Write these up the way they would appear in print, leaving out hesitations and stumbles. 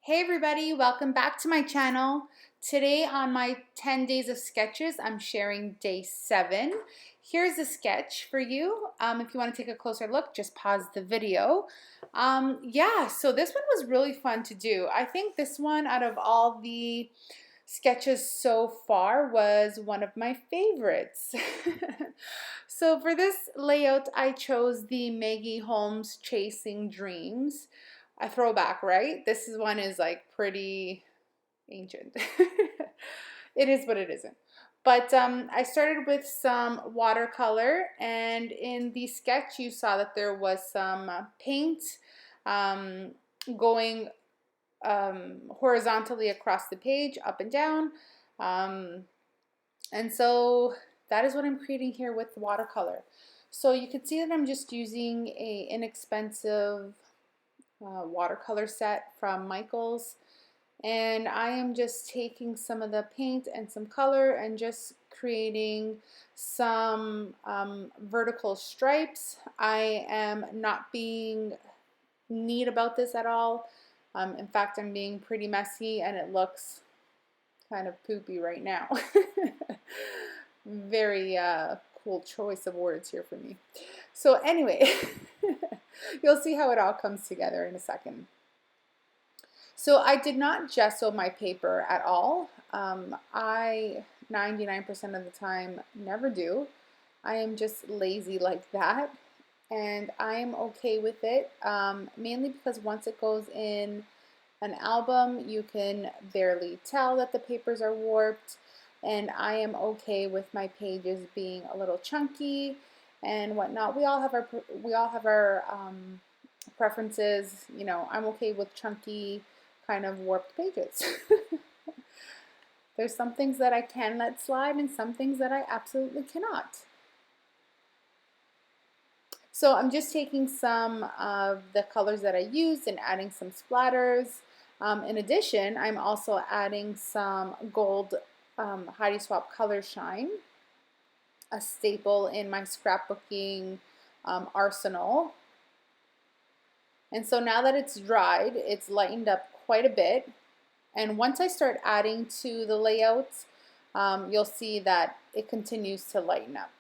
Hey everybody, welcome back to my channel. Today on my 10 days of sketches, I'm sharing day 7. Here's a sketch for you. If you want to take a closer look, just pause the video. So this one was really fun to do. I think this one out of all the sketches so far was one of my favorites. So for this layout, I chose the Maggie Holmes Chasing Dreams. A throwback, right? This is one is like pretty ancient. It is, but it isn't. But I started with some watercolor, and in the sketch you saw that there was some paint um, going horizontally across the page, up and down. Um, and so that is what I'm creating here with watercolor. So you can see that I'm just using a inexpensive watercolor set from Michaels, and I am just taking some of the paint and some color and just creating some vertical stripes. I am not being neat about this at all. In fact, I'm being pretty messy and it looks kind of poopy right now. Very cool choice of words here for me. So anyway, you'll see how it all comes together in a second. So I did not gesso my paper at all. I 99% of the time never do. I am just lazy like that, and I am okay with it, mainly because once it goes in an album, you can barely tell that the papers are warped, and I am okay with my pages being a little chunky and whatnot. We all have our preferences. You know, I'm okay with chunky, kind of warped pages. There's some things that I can let slide and some things that I absolutely cannot. So I'm just taking some of the colors that I used and adding some splatters. In addition, I'm also adding some gold Heidi Swap Color Shine, a staple in my scrapbooking arsenal. And so now that it's dried, it's lightened up quite a bit. And once I start adding to the layouts, you'll see that it continues to lighten up.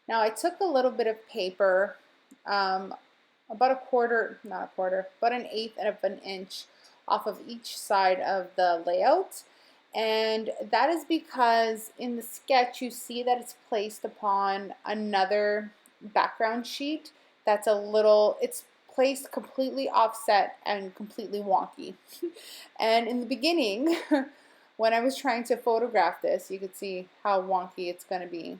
Now I took a little bit of paper, about a quarter, not a quarter, but an eighth of an inch off of each side of the layout. And that is because in the sketch you see that it's placed upon another background sheet that's it's placed completely offset and completely wonky. And in the beginning, when I was trying to photograph this, you could see how wonky it's going to be.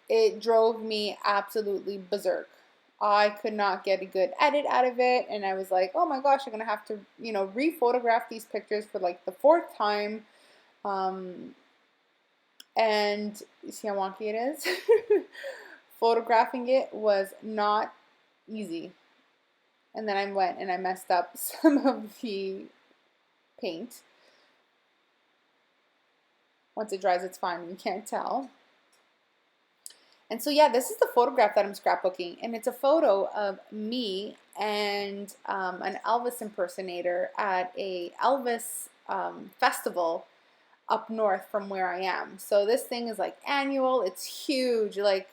It drove me absolutely berserk. I could not get a good edit out of it, and I was like, oh my gosh, I'm gonna have to, re-photograph these pictures for like the 4th time. And you see how wonky it is? Photographing it was not easy. And then I went and I messed up some of the paint. Once it dries, it's fine. You can't tell. And so yeah, this is the photograph that I'm scrapbooking, and it's a photo of me and an Elvis impersonator at a Elvis festival up north from where I am. So this thing is like annual, it's huge. Like,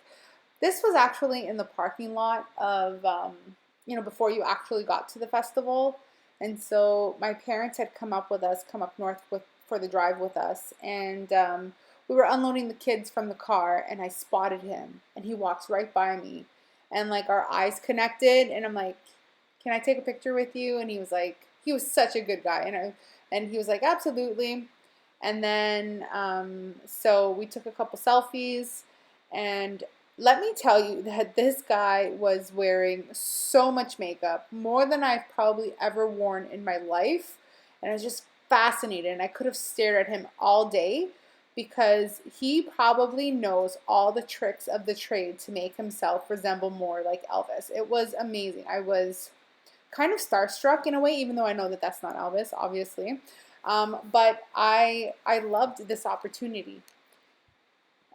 this was actually in the parking lot of, before you actually got to the festival. And so my parents had come up north for the drive with us, and we were unloading the kids from the car, and I spotted him, and he walks right by me, and like our eyes connected, and I'm like, can I take a picture with you? And he was such a good guy, and he was like, absolutely. And then so we took a couple selfies, and let me tell you that this guy was wearing so much makeup, more than I've probably ever worn in my life, and I was just fascinated, and I could have stared at him all day, because he probably knows all the tricks of the trade to make himself resemble more like Elvis. It was amazing. I was kind of starstruck in a way, even though I know that that's not Elvis, obviously. But I loved this opportunity.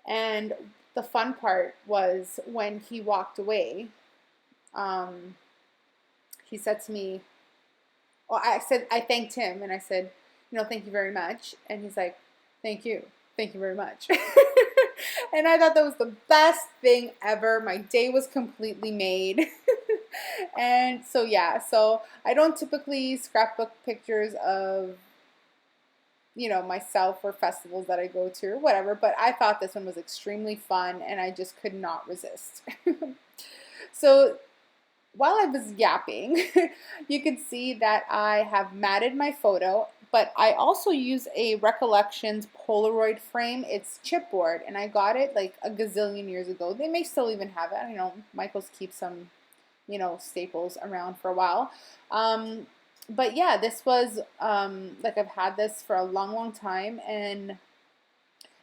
And the fun part was when he walked away, he said to me, well, I thanked him and I said, thank you very much. And he's like, thank you. Thank you very much. And I thought that was the best thing ever. My day was completely made. And so, yeah, so I don't typically scrapbook pictures of, myself or festivals that I go to or whatever, but I thought this one was extremely fun and I just could not resist. So while I was yapping, you could see that I have matted my photo, but I also use a Recollections Polaroid frame. It's chipboard, and I got it like a gazillion years ago. They may still even have it. Michael's keeps some, staples around for a while. But yeah, this was, like I've had this for a long, long time, and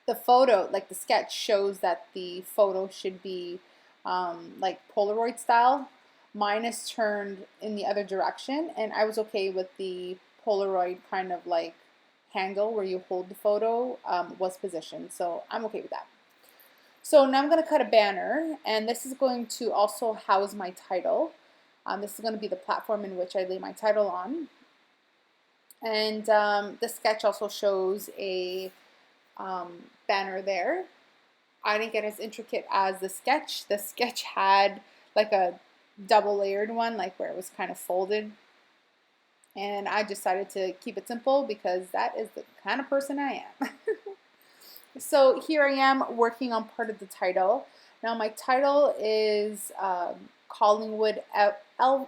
the photo, like the sketch shows that the photo should be like Polaroid style. Mine is turned in the other direction, and I was okay with the Polaroid kind of like handle where you hold the photo was positioned, so I'm okay with that. So now I'm going to cut a banner, and this is going to also house my title. This is going to be the platform in which I lay my title on. And the sketch also shows a banner there. I didn't get as intricate as the sketch. The sketch had like a double layered one, like where it was kind of folded. And I decided to keep it simple because that is the kind of person I am. So here I am working on part of the title. Now my title is Collingwood, okay,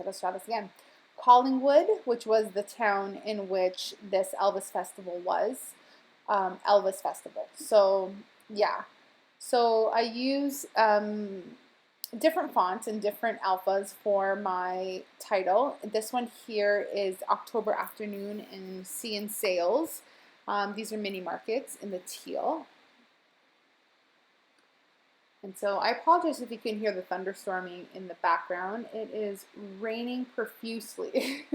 let's try this again. Collingwood, which was the town in which this Elvis festival was. Elvis festival. So yeah. So I use different fonts and different alphas for my title. This one here is October Afternoon in Sea and Sails. These are mini markets in the teal. And so I apologize if you can hear the thunderstorming in the background. It is raining profusely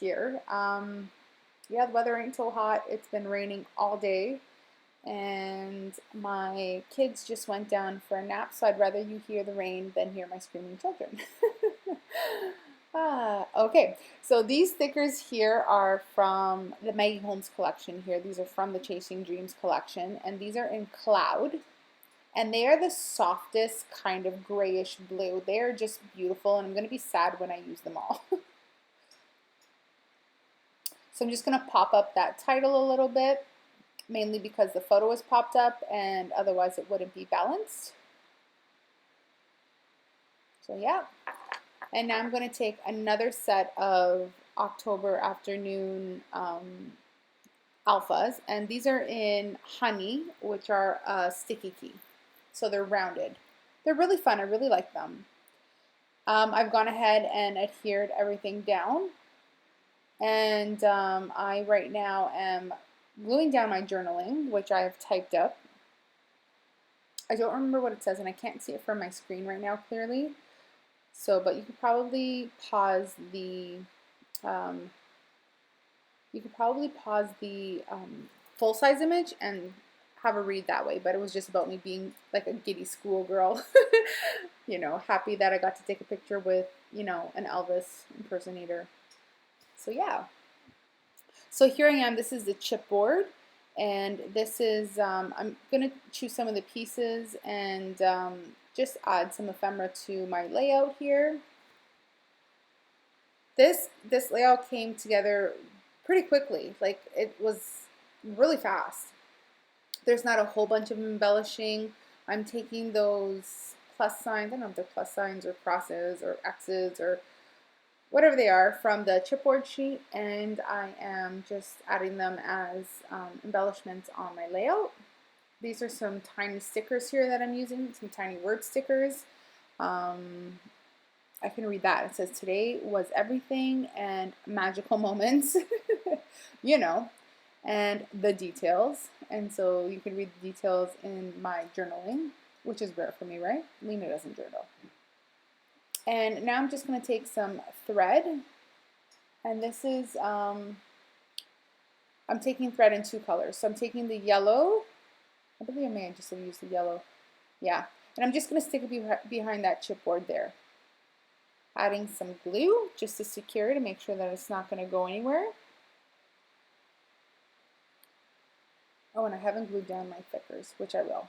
here. Yeah, the weather ain't so hot. It's been raining all day. And my kids just went down for a nap, so I'd rather you hear the rain than hear my screaming children. Okay, so these stickers here are from the Maggie Holmes collection here. These are from the Chasing Dreams collection, and these are in Cloud. And they are the softest kind of grayish blue. They are just beautiful, and I'm going to be sad when I use them all. So I'm just going to pop up that title a little bit, mainly because the photo was popped up and otherwise it wouldn't be balanced. So yeah. And now I'm going to take another set of October Afternoon alphas, and these are in Honey, which are sticky key. So they're rounded. They're really fun. I really like them. I've gone ahead and adhered everything down. And I right now am gluing down my journaling, which I have typed up. I don't remember what it says, and I can't see it from my screen right now clearly. So, but you could probably pause the full-size image and have a read that way. But it was just about me being like a giddy schoolgirl, happy that I got to take a picture with, an Elvis impersonator. So yeah. So here I am. This is the chipboard, and this is I'm gonna choose some of the pieces and just add some ephemera to my layout here. This layout came together pretty quickly. Like, it was really fast. There's not a whole bunch of embellishing. I'm taking those plus signs, I don't know if they're plus signs or crosses or X's or whatever they are, from the chipboard sheet, and I am just adding them as embellishments on my layout. These are some tiny stickers here that I'm using, some tiny word stickers. I can read that. It says, "Today was everything and magical moments," and the details. And so you can read the details in my journaling, which is rare for me, right? Lina doesn't journal. And now I'm just going to take some thread, and this is, I'm taking thread in two colors. So I'm taking the yellow, I believe I may have just used the yellow, yeah, and I'm just going to stick it behind that chipboard there. Adding some glue just to secure, to make sure that it's not going to go anywhere. Oh, and I haven't glued down my thickers, which I will.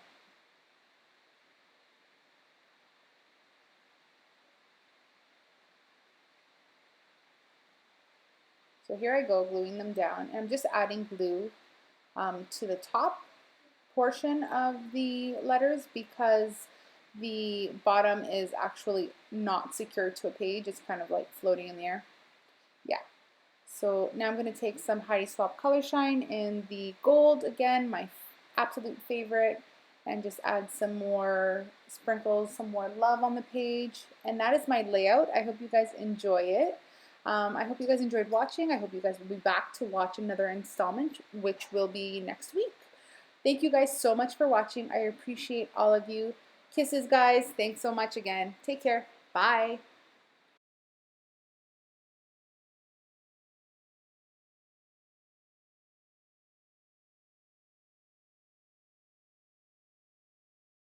So here I go, gluing them down. And I'm just adding glue to the top portion of the letters because the bottom is actually not secured to a page. It's kind of like floating in the air. Yeah. So now I'm going to take some Heidi Swapp Color Shine in the gold, again, my absolute favorite, and just add some more sprinkles, some more love on the page. And that is my layout. I hope you guys enjoy it. I hope you guys enjoyed watching. I hope you guys will be back to watch another installment, which will be next week. Thank you guys so much for watching. I appreciate all of you. Kisses, guys. Thanks so much again. Take care. Bye.